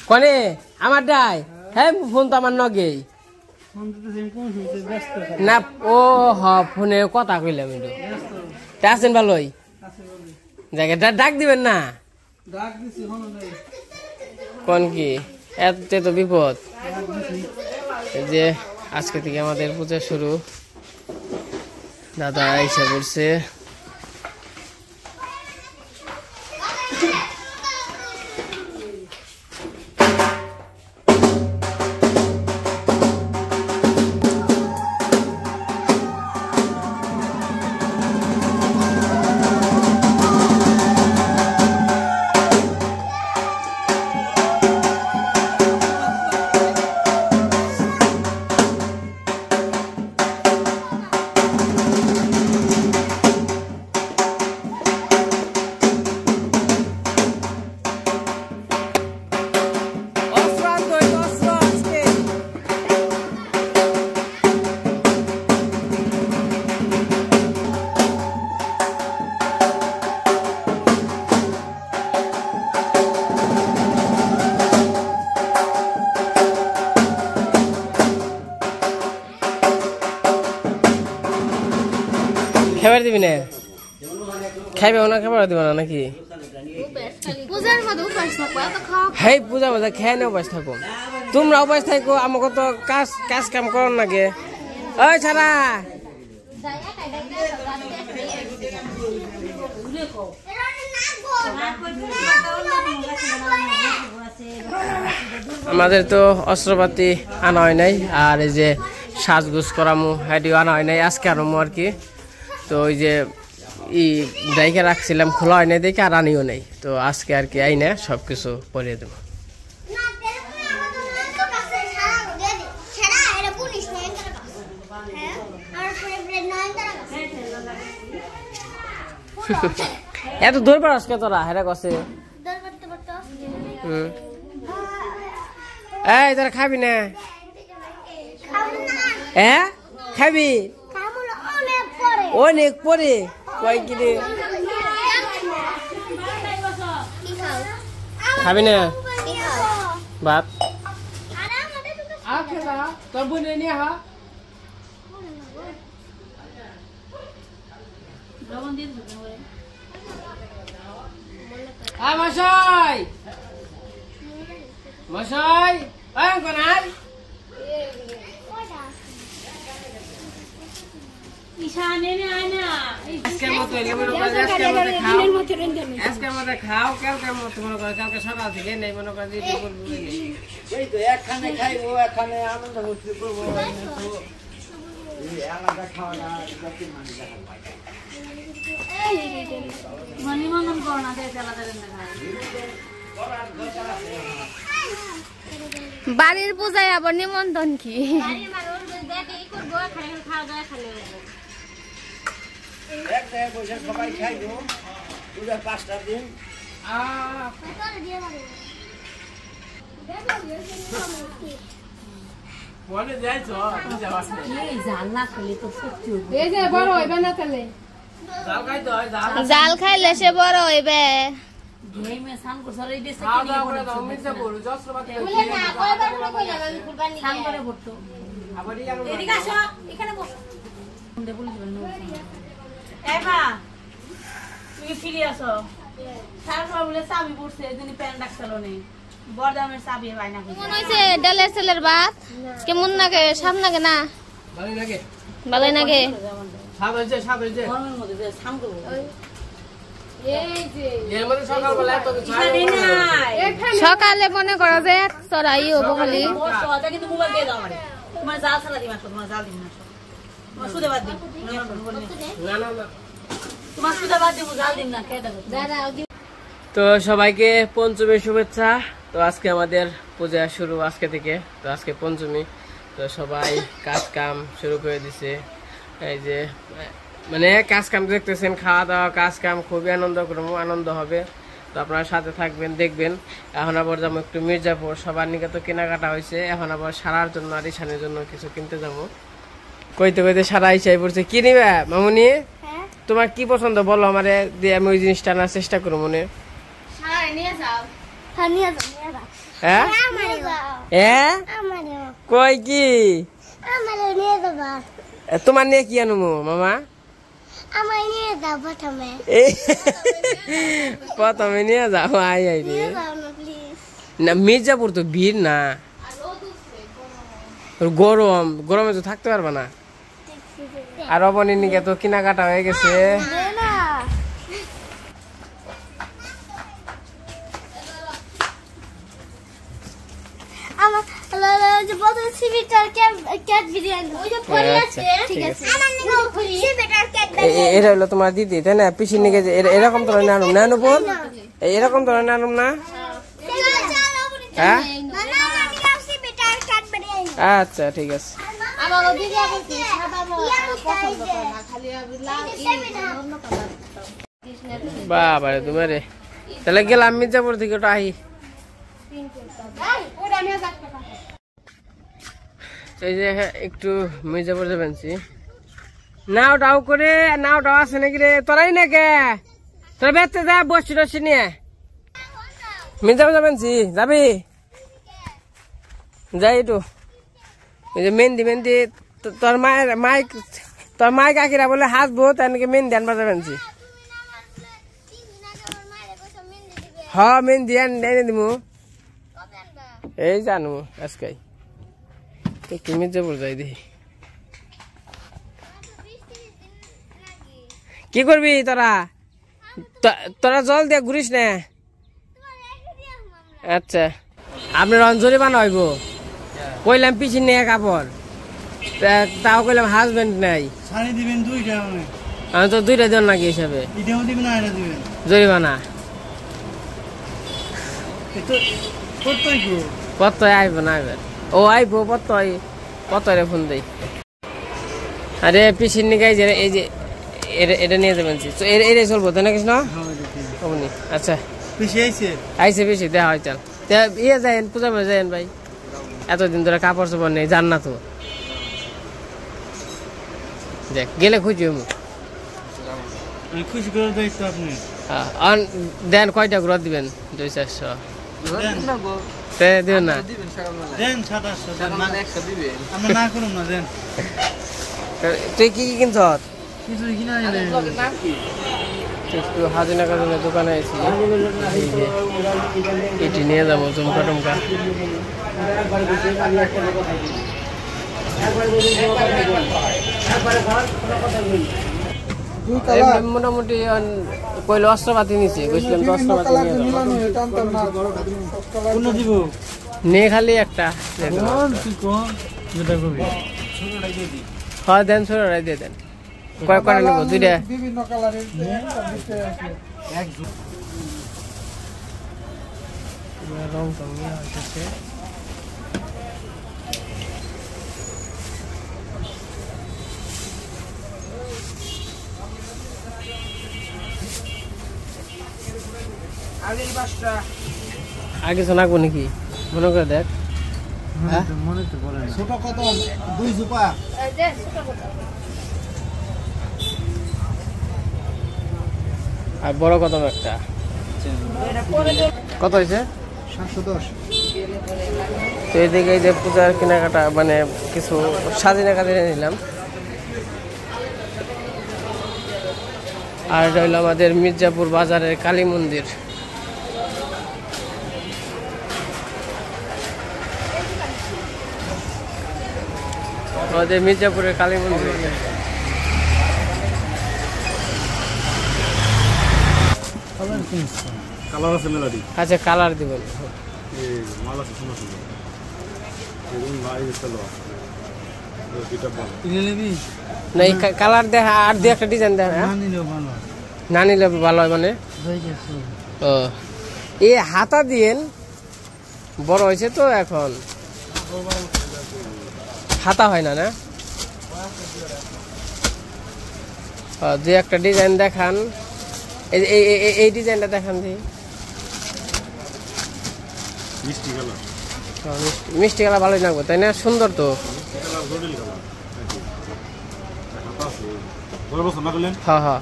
কনে আমার ডাই হ্যাঁ ফোন তো আমার নগেই না ও হ ফোনে কথা কইলাম একটু আছেন ভালোই জায়গাটা ডাক দিবেন না কোন কি এত তো বিপদ যে আজকে থেকে আমাদের পূজা শুরু দাদা এসে পড়ছে খাবার দিবি না খাইবে না খাবার দিবে না নাকি হ্যাঁ পূজা মজা খেয়ে না উপাস থাকো তোমরা উপাস থাকো আমাকে তো কাজ কাম করো নাকি ওই ছাড়া আমাদের তো অস্ত্রপাতি আনা হয় নাই আর এই যে সাজগুজ করামু হেডিও আনা হয় নাই আজকে আনমু আর কি তো ওই যে ডাইকে রাখছিলাম খোলা হয় নাই দেখে আর আনিও নেই তো আজকে আর কি আই না সব কিছু পরিয়ে দেবো এত দূর পর আজকে তোরা হেরা কছে এই তোরা খাবি না হ্যাঁ খাবি অনেক পরে কয় কিনে খাবি না ভাত তোর বোন নিয়ে হা মশাই মশাই কোনাই খাও কেমন মনে করে কালকে সকাল থেকে নেই মনে করে এখানে খাইবো এখানে আনন্দ করবো বাড়ির পূজায় আবার নিমন্ত্রণ কি সবাই খাইবো পূজার 5টা দিন জাল খাইলে সে বড় হইবে ফিরে আসো চাবি পড়ছে প্যান্ট রাখছিল বরদামের চাবি বাইনা ডালের ছেলের ভাত কেমন লাগে সাপ লাগে না ভালোই লাগে সকালে মনে করো যে চড়াই হবো খালি কিন্তু মোবাইল দিয়ে দাও আমার তোমার জাল ছাড়া দিন আসো তোমার জাল দিন আসো তোমার সুদে বাদ দিন তোমার সুদে বাদ দিব জাল দিন না খেয়ে দেখো তো সবাইকে পঞ্চমীর শুভেচ্ছা তো আজকে আমাদের পূজা শুরু আজকে থেকে তো আজকে পঞ্চমী তো সবাই কাজ কাম শুরু করে দিছে এই যে মানে কাজ কাম দেখতেছেন খাওয়া দাওয়া কাজ কাম খুবই আনন্দ হবে তো আপনারা সাথে থাকবেন দেখবেন এখন আবার যাবো একটু মির্জাপুর সবার নিকে তো কেনাকাটা হয়েছে এখন আবার সারার জন্য আর ইশানের জন্য কিছু কিনতে যাবো কইতে কইতে সারা ইচ্ছাই পড়ছে কি নিবে মামুনি তোমার কি পছন্দ বলো আমারে দিয়ে আমি ওই জিনিসটা আনার চেষ্টা করবো মনে হ্যাঁ হ্যাঁ কই কি তোমার নিয়ে কি আনবো মামা প্রথমে নিয়ে যাও আই আই রে না মির্জাপুর তো ভিড় না গরম গরমে তো থাকতে পারবে না আর অবনীর নিকে তো কেনাকাটা হয়ে গেছে এটা হলো তোমার দিদি তাই না পিসির নিকে এরকম ধরনের আনুম না নুপুর এরকম ধরনের আনুম না হ্যাঁ আচ্ছা ঠিক আছে বাবারে তোমারে তাহলে গেলাম মির্জাপুর থেকে ওটা আহি এই যে একটু মির্জাপুর যাবেনছি নাওটাও করে নাওটাও আছে নাকি রে তোরাই না কে তোরা বেচতে যা বসছি টসছি নিয়ে মির্জাপুর যাবেনছি যাবি যাই একটু এই যে মেহেন্দি মেহেন্দি তোর মায়ের মাইক তোর মাইক কাকিরা বলে হাসবো তাই নাকি মেহেন্দি আনবা যাবেনছি হ্যাঁ মেহেন্দি এনে দিমু এই জানু আজকে একটু মির্জাপুর যাই দেখি কি করবি তোরা তোরা জল দিয়ে ঘুরিস না আচ্ছা আপনার অঞ্জলি বানাইব কইলাম পিছিয়ে নিয়ে কাপড় তাও কইলাম হাজবেন্ড নাই আমি তো দুইটা দেন নাকি হিসাবে জরিমানা কত আইব না এবার ও আইব কত ফোন দেই আরে পিছিয়ে নিয়ে গাই এই যে এটা নিয়ে যাবেন এটাই চলবো তাই না কিছু না আচ্ছা আইসে বেশি দেখা হয় চল ইয়ে যাইন পূজা করে যাইন ভাই এতদিন ধরে কাপড় চোপড় নেই জান না তো দেখ গেলে খুঁজি খুশি করে দায়িত্ব আপনি দেন কয়টা গ্রহ দিবেন 200-400 দিবেন না তুই কি কি কিনছ একটু হাজিনা কাজনের দোকানে আছি এটি নিয়ে যাবো চুমকা টুমকা মোটামুটি কইলে অস্ত্রপাতি নিচ্ছে বুঝলাম তো অস্ত্রপাতি নিয়ে খালি একটা হয় দেন ছোটরাই দিয়ে দেন কয় করে নেব দুইটা বিভিন্ন কালারের রং টং আসছে আগে শোনাবো নাকি মনে করে দেখ ছোট কত 2 জুপা আর বড় কদম একটা কত হয়েছে 710 তো এদিকে যে পূজার কেনাকাটা মানে কিছু সাজিনা কাজিনে নিলাম আর এটা হইলো আমাদের মির্জাপুর বাজারের কালী মন্দির আমাদের মির্জাপুরের কালী মন্দির কালার আছে মেলাডি আচ্ছা কালার দিবেন এই মাল আছে সুন্দর সুন্দর এরকম ভাই চলো এটা ভালো নিলেবি না এই কালার দেখা আর দুই একটা ডিজাইন দেখা না নিলেও ভালো না নিলে ভালো হয় মানে ও এই হাতা দিয়েন বড় হয়েছে তো এখন হাতা হয় না না দুই একটা ডিজাইন দেখান এই ডিজাইনটা দেখান দি মিষ্টি কালার ভালোই লাগবে তাই না সুন্দর তো হ্যাঁ হ্যাঁ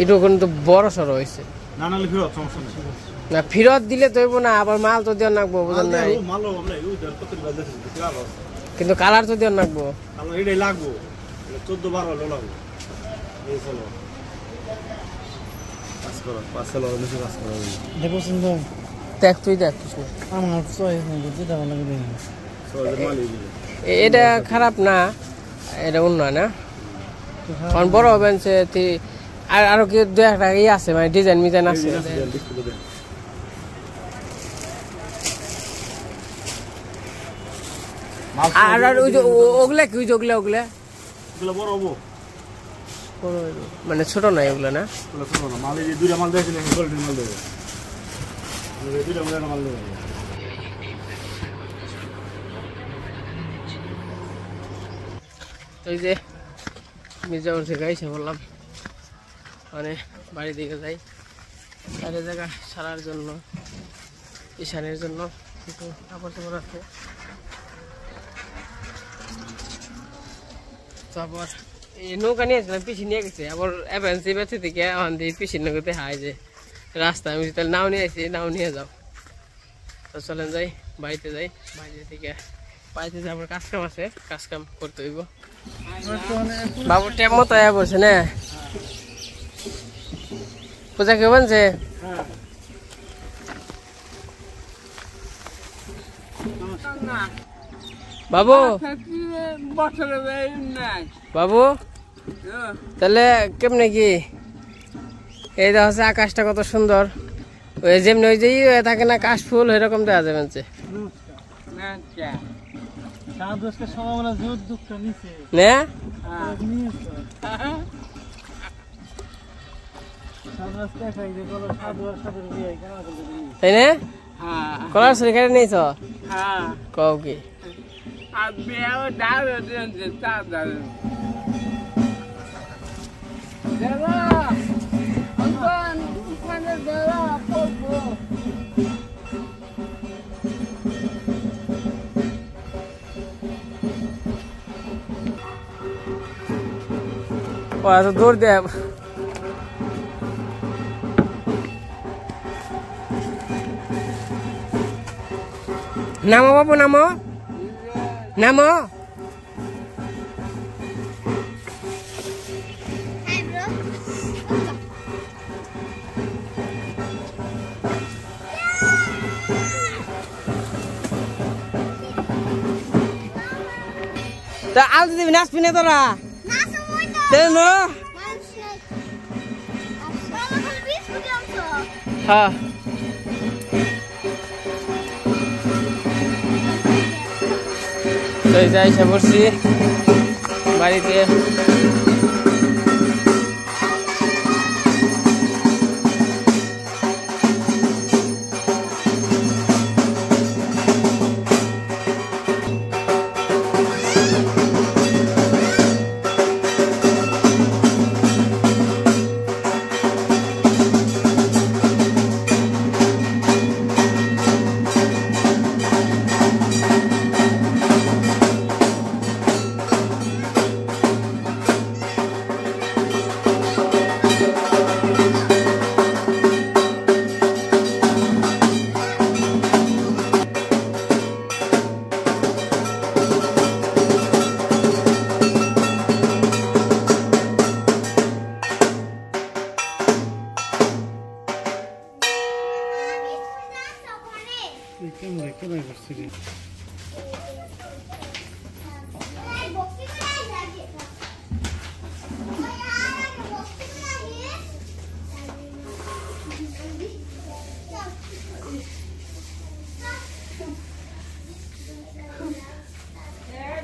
এটা কিন্তু বড় সড়ো হয়েছে না নালে ফেরত সমস্যা নেই না ফেরত দিলে তো হইব না আবার মাল তো দেওয়া লাগবো বুঝলেন নাই মালও আমরা ওইটার কত বাজে আছে কিন্তু কালার তো দেওয়া লাগবো আমরা এটাই লাগবো 14-12 হলো লাগবো এই চলো কাজ করো পাঁচলো নিচে কাজ করো দেখো সুন্দর দেখ তুই দেখ কৃষ্ণ আমার চয়েস নেই যেটা ভালো লাগে দেখি সহজে মাল দিবে এটা খারাপ না এটা অন্য না কারণ বড় হবেন সে আর আরো কি দু একটা ইয়ে আছে মানে ডিজাইন মিজাইন আছে আর আর ওই যে ওগুলা কি ওই যে ওগুলা ওগুলা এগুলো বড় হবো মানে ছোট নাই ওগুলা না এগুলো ছোট না মাল এই দুইটা মাল দেখছিলেন গোল্ডেন মাল দেবে দুইটা মাল দেবে তো এই যে মির্জাপুর থেকে এসে বললাম মানে বাড়ি দিকে যাই চারি জায়গা সারার জন্য ঈশানের জন্য কিছু কাপড় চাপড় আছে তারপর এই নৌকা নিয়েছিলাম পিসি নিয়ে গেছে আবার এফএনসি বেঁচে থেকে ওখান দিয়ে পিসির নৌকাতে হাই যে রাস্তা আমি তাহলে নাও নিয়ে আসি নাও নিয়ে যাও তো চলেন যাই বাড়িতে যাই বাড়িতে থেকে বাড়িতে যে আমার কাজ কাম আছে কাজ কাম করতে হইব বাবু টাইম মতো আয়া বলছে না পূজা কেউ বানছে বাবু বাবু তাহলে কেমনে কি এই দেখা হচ্ছে আকাশটা কত সুন্দর ওই যেমনি ওই যে থাকে না কাশ ফুল এরকম দেখা যাবে না তাই না কলার শরীর খাই নিয়েছ কও কি ও এত দৌড় দেয় নামো বাবু নামো নামো তা আলু দিবি নাচবি না তোরা হ্যাঁ তো যাই এসে পড়ছি বাড়িতে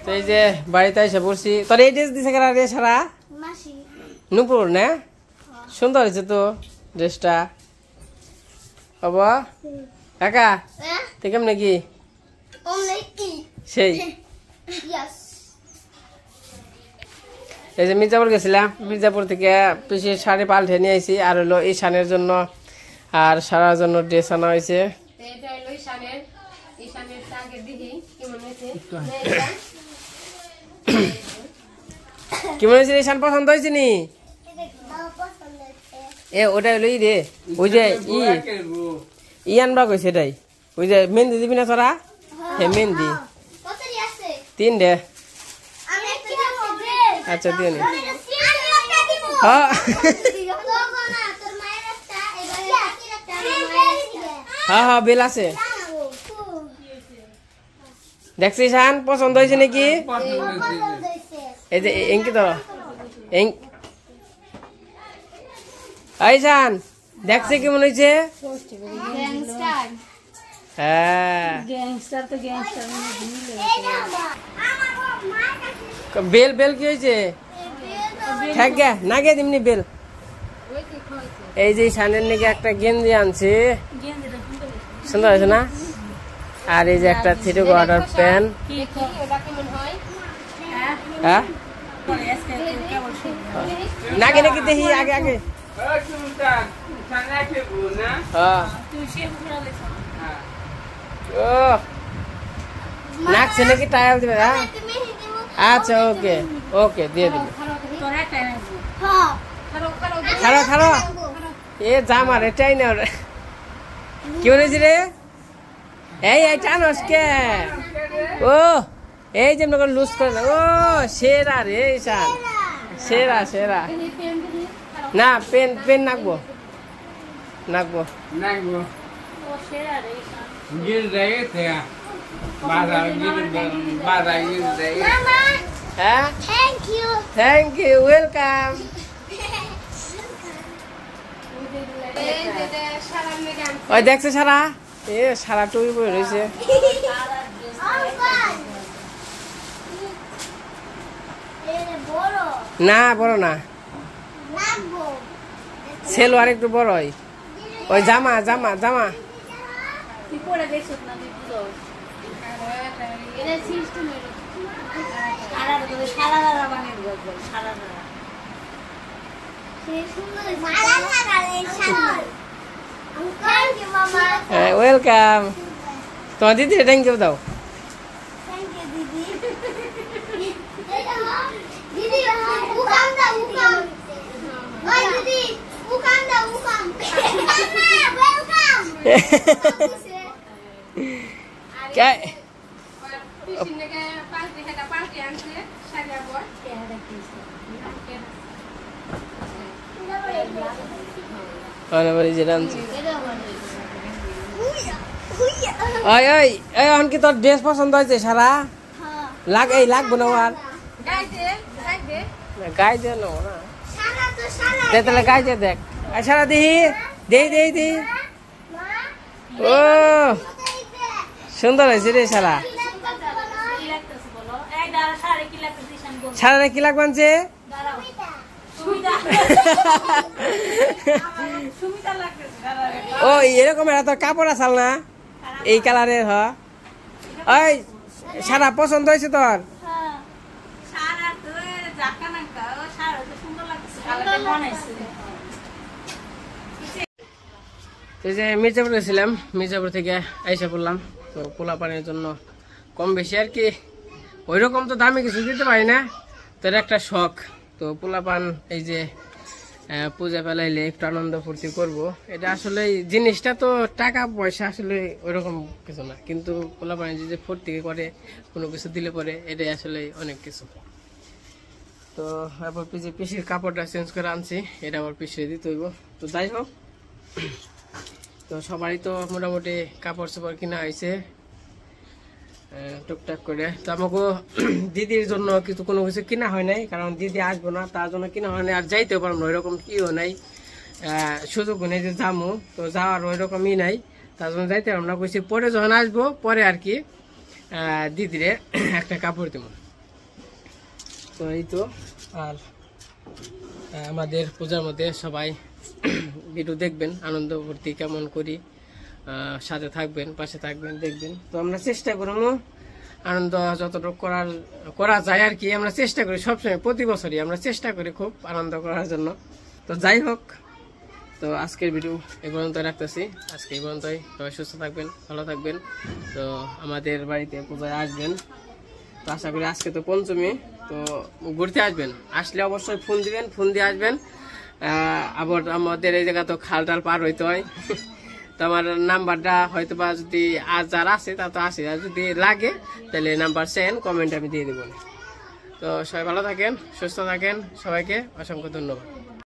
তো এই যে বাড়িতে এসে পড়ছি তোর এই ড্রেস দিছে কেন রে সারা নুপুর না সুন্দর হয়েছে তো ড্রেসটা বাবা কাকা তুই কেমন নাকি সেই এই যে মির্জাপুর গেছিলাম মির্জাপুর থেকে পিসির শাড়ি পাল্টে নিয়ে আইছি আর হলো ঈশানের জন্য আর সারার জন্য ড্রেস আনা হয়েছে কেমন হয়েছে ঈশান পছন্দ হয়েছে নি এ ওটা হলো ই রে ওই যে ই আনবা কই সেটাই ওই যে মেহেন্দি দিবি না তোরা হ্যাঁ মেহেন্দি 3 রে আচ্ছা দিয়ে নে হ্যাঁ হ্যাঁ হ্যাঁ বেল আছে দেখছিস শান পছন্দ হয়েছে নাকি এই যে এঙ্কি তো এই শান দেখছে কেমন হয়েছে হ্যাঁ বেল বেল কি হয়েছে ঠেক গে না গে দিমনি বেল এই যে শানের নাকি একটা গেঞ্জি আনছে সুন্দর হয়েছে না আর এই যে একটা থ্রি কোয়ার্টার প্যান্ট হ্যাঁ নাকি নাকি দেখি আগে আগে ও নাকছে নাকি টায়াল দিবে হ্যাঁ আচ্ছা ওকে ওকে দিয়ে দিবি খারো খারো এ জামার এটাই না কি বলেছি রে এই টানোস কে ও এই যে লুজ করে না ও সেরা রে ঈশান সেরা সেরা না পেন পেন নাকবো নাকবো নাকবো হ্যাঁ থ্যাংক ইউ ওয়েলকাম ওই দেখছে সারা এ সারা টুই বই রয়েছে না বড় না সেলো আর একটু বড় ওই জামা জামা জামা ওয়েলকাম তোমার দিদি থ্যাংক ইউ দাও কি তোর ড্রেস পছন্দ হয়েছে সারা লাগ এই লাগবো না আর গাই দে না তাহলে গাই দে দেখ সারা দিহি দেই দেই দেই ও সুন্দর হয়েছে রে সারা সারা কি লাগবে ও এরকম এত কাপড় আসাল না এই কালারের হ ওই সারা পছন্দ হয়েছে তোর এই যে মির্জাপুর গেছিলাম মির্জাপুর থেকে আইসা পড়লাম তো পোলা পানির জন্য কম বেশি আর কি ওইরকম তো দামে কিছু দিতে পারি না তোর একটা শখ তো পোলা পান এই যে পূজা পেলাইলে একটু আনন্দ ফুর্তি করবো এটা আসলে জিনিসটা তো টাকা পয়সা আসলে ওইরকম কিছু না কিন্তু পোলা পানি যে ফুর্তি করে কোনো কিছু দিলে পরে এটাই আসলে অনেক কিছু তো এরপর পিসির কাপড়টা চেঞ্জ করে আনছি এটা আবার পিছিয়ে দিতে হইব তো যাই হোক তো সবাই তো মোটামুটি কাপড় চোপড় কিনা হয়েছে টুকটাক করে তো আমাকে দিদির জন্য কিছু কোনো কিছু কিনা হয় নাই কারণ দিদি আসবো না তার জন্য কিনা হয় নাই আর যাইতেও পারবো না ওইরকম কিও নাই সুযোগ নেই যে যাবো তো যাওয়ার ওইরকমই নাই তার জন্য যাইতে পারবো না কইছি পরে যখন আসবো পরে আর কি দিদিরে একটা কাপড় দেবো তো এই তো আর আমাদের পূজার মধ্যে সবাই ভিডিও দেখবেন আনন্দ ফুর্তি কেমন করি সাথে থাকবেন পাশে থাকবেন দেখবেন তো আমরা চেষ্টা করবো আনন্দ যতটুকু করা যায় আর কি আমরা চেষ্টা করি সবসময় প্রতি বছরই আমরা চেষ্টা করি খুব আনন্দ করার জন্য তো যাই হোক তো আজকের ভিডিও এই পর্যন্ত রাখতেছি আজকে এই পর্যন্তই সবাই সুস্থ থাকবেন ভালো থাকবেন তো আমাদের বাড়িতে পূজায় আসবেন তো আশা করি আজকে তো পঞ্চমী তো ঘুরতে আসবেন আসলে অবশ্যই ফোন দিবেন ফোন দিয়ে আসবেন আবার আমাদের এই জায়গা তো খাল টাল পার হইতে হয়। তো আমার নাম্বারটা হয়তো বা যদি আর যারা আছে তা তো আছে, আর যদি লাগে তাহলে নাম্বার সেন্ড কমেন্ট আমি দিয়ে দেবো। তো সবাই ভালো থাকেন, সুস্থ থাকেন, সবাইকে অসংখ্য ধন্যবাদ।